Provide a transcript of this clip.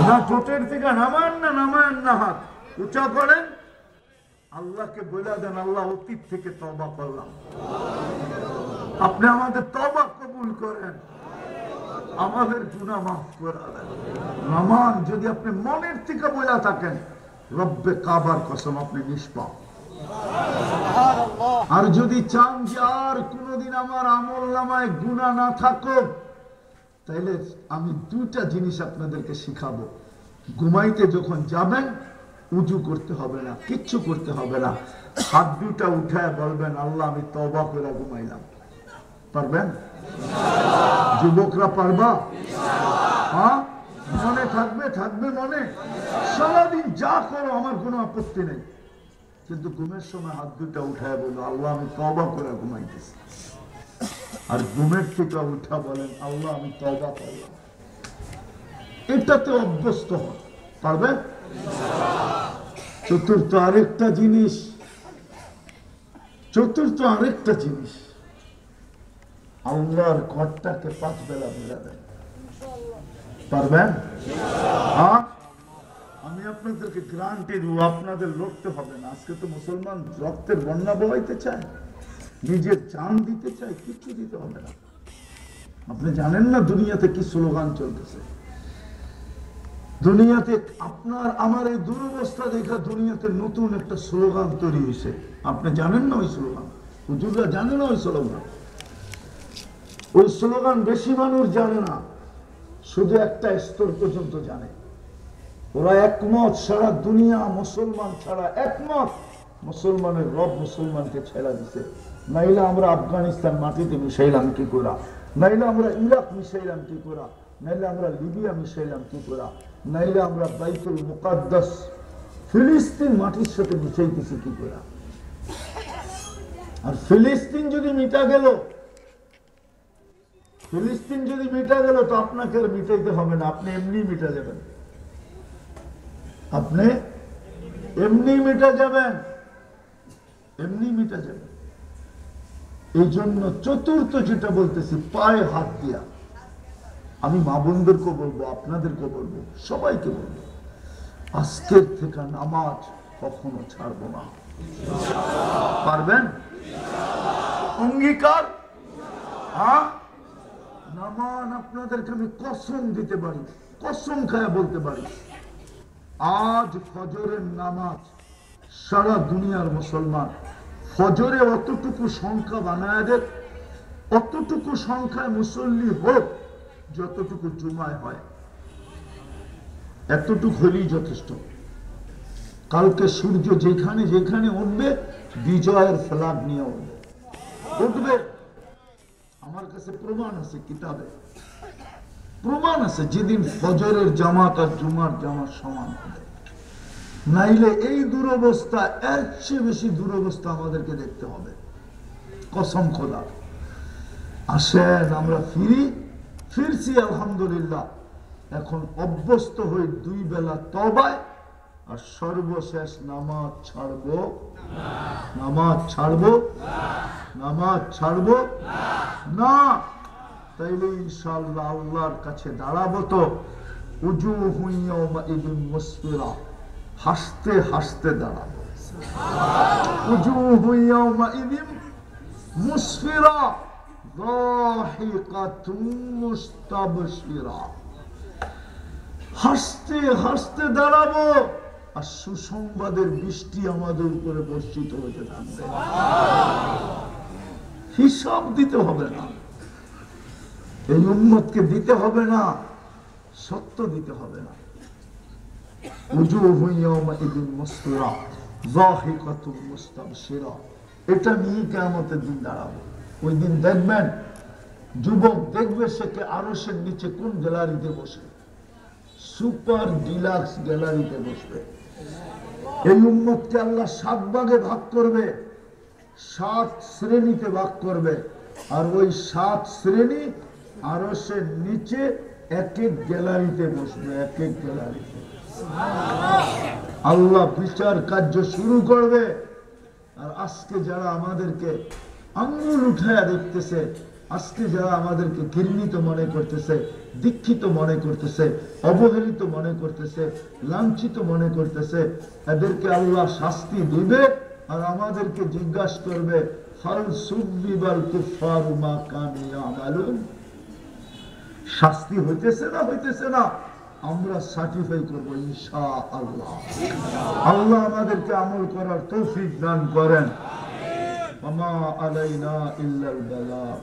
না ঠোঁটের থেকে নামান না নামান না হাত উঁচা করেন, আল্লাহকে বলে দেন আল্লাহ অতীত থেকে তওবা করলাম, আপনি আমাদের তওবা কবুল করেন, আমাদের গুনাহ মাফ করে দেন। নামান যদি আপনি মনের থেকে বলে থাকেন, রব্বে কাবার কসম আপনি নিষ্পাপ। আর যদি চান যে আর কোনদিন আমার আমলনামায় গুনাহ না থাকুক, তাইলে আমি দুটা জিনিস আপনাদেরকে শিখাবো। ঘুমাইতে যখন যাবেন উজু করতে হবে না, কিচ্ছু করতে হবে না, হাত দুটা উঠায় বলবেন আল্লাহ আমি তওবা করে ঘুমাইলাম। পারবেন? যুবকরা পারবা? হ্যাঁ, মনে থাকবে? থাকবে মনে? সারাদিন যা করো আমার কোনো আপত্তি নেই, কিন্তু ঘুমের সময় হাত দুটা উঠায় বলো আল্লাহ আমি তওবা করে ঘুমাইতেছি। আর ঘুমের থেকে উঠা বলেন আল্লাহ আমি তওবা করলাম। এটাতে অভ্যস্ত হন। পারবেন? চতুর্থ আরেকটা জিনিস, আল্লাহর ঘরটাকে 5 বেলা বেলা দেন। পারবেন? হ্যাঁ, আমি আপনাদেরকে গ্যারান্টি দেব, আপনাদের লড়তে হবে না। আজকে তো মুসলমান রক্তের বন্যা বহাইতে চায়, নিজের জান দিতে চায়, কিছু দিতে হবে না। আপনি জানেন না দুনিয়াতে কি স্লোগান চলতেছে? দুনিয়াতে আপনার আমার এই দুরবস্থা দেখা দুনিয়াতে নতুন একটা স্লোগান তৈরি হয়েছে। আপনি জানেন না ওই স্লোগান? হুজুররা জানে না ওই স্লোগান? ওই স্লোগান বেশি মানুষ জানে না, শুধু একটা স্তর পর্যন্ত জানে। ওরা একমত, সারা দুনিয়া মুসলমান ছাড়া একমত, মুসলমানের রব মুসলমানকে ছেড়া দিছে। নাইলে আমরা আফগানিস্তান মাটিতে মিশাইলাম কি করা, নাইলে আমরা ইরাক মিশাইলাম কি করা, নাইলে আমরা লিবিয়া মিশাইলাম কি করা, নাইলে আমরা বাইতুল মুকাদ্দাস ফিলিস্তিন মাটির সাথে মিশাইতেছি কি করা। আর ফিলিস্তিন যদি মিটা গেল, তো আপনাকে আর মিটাইতে হবে না, আপনি এমনি মিটা যাবেন। আপনি এমনি মিটা যাবেন। এই জন্য চতুর্থ যেটা বলতেছি, পায়ে হাত দিয়া, আমি মা বোনদেরকে বলবো, আপনাদেরকে বলবো, সবাইকে বলবো, আজকের থেকে নামাজ কখনো ছাড়বো না। পারবেন? অঙ্গীকার? হ্যাঁ, নামান আপনাদেরকে আমি কসম দিতে পারি, কসম খায়া বলতে পারি, আজ ফজরের নামাজ সারা দুনিয়ার মুসলমান ফজরে অতটুকু সংখ্যা বানায় দেয়, অতটুকু সংখ্যায় মুসল্লি হোক যতটুকু জুমায় হয়, এতটুকু হলেই যথেষ্ট। কালকে সূর্য যেখানে যেখানে উঠবে বিজয়ের ফ্ল্যাগ নিয়ে উঠবে। আমার কাছে প্রমাণ আছে, কিতাবে প্রমাণ আছে, যেদিন ফজরের জামাত আর জুমার জামাত সমান হবে। নাইলে এই দুরবস্থা, এর চেয়ে বেশি দুরবস্থা আমাদেরকে দেখতে হবে, কসম খোদা। আসেন আমরা ফিরছি আলহামদুলিল্লাহ। এখন অভ্যস্ত হই 2 বেলা তওবায়, আর সর্বশেষ নামাজ ছাড়বো না। তাইলে ইনশাআল্লাহ আল্লাহর কাছে দাঁড়াবো তো উজুহুন ইয়াওমাইযিন মুসফিরা, হাসতে হাসতে দাঁড়াবো। উজুহুন ইয়াওমাইযিন মুসফিরা যাহিকাতুন মুস্তাবশিরা, হাসতে হাসতে দাঁড়াবো, আর সুসংবাদের বৃষ্টি আমাদের উপরে বর্ষিত হতে থাকবে। হিসাব দিতে হবে না, এই উম্মতকে দিতে হবে না, সত্য দিতে হবে না। উজুহুন ইয়াওমাইযিন মুসফিরা যাহিকাতুন মুস্তাবশিরা, এটা নিয়ে কিয়ামতের দিন দাঁড়াবো। ওই দিন দেখবেন, যুবক দেখবে সে আরশের নিচে কোন গ্যালারিতে বসে, সুপার ডিলাক্স গ্যালারিতে বসবে। এই উম্মতকে আল্লাহ 7 ভাগে ভাগ করবে, 7 শ্রেণীতে ভাগ করবে, আর ওই 7 শ্রেণী আরশের নিচে এক এক গ্যালারিতে বসবে, এক এক গ্যালারিতে। আল্লাহ বিচার কার্য শুরু করবে। আর আজকে যারা আমাদেরকে আঙ্গুল উঠায়া দেখতেছে, আজকে যারা আমাদেরকে ঘৃণিত মনে করতেছে, দীক্ষিত মনে করতেছে, অবহেলিত মনে করতেছে, লাঞ্ছিত মনে করতেছে, এদেরকে আল্লাহ শাস্তি দিবে আর আমাদেরকে জিজ্ঞাসা করবে হাল সুবিবাল কুফারু মা কানু ইয়ামালুন। শাস্তি হইতেছে না হইতেছে না, আমরা সার্টিফাই করবো ইনশাআল্লাহ। আল্লাহ আমাদেরকে আমল করার তৌফিক দান করেন। ওয়া মা আলাইনা ইল্লাল বালাগ।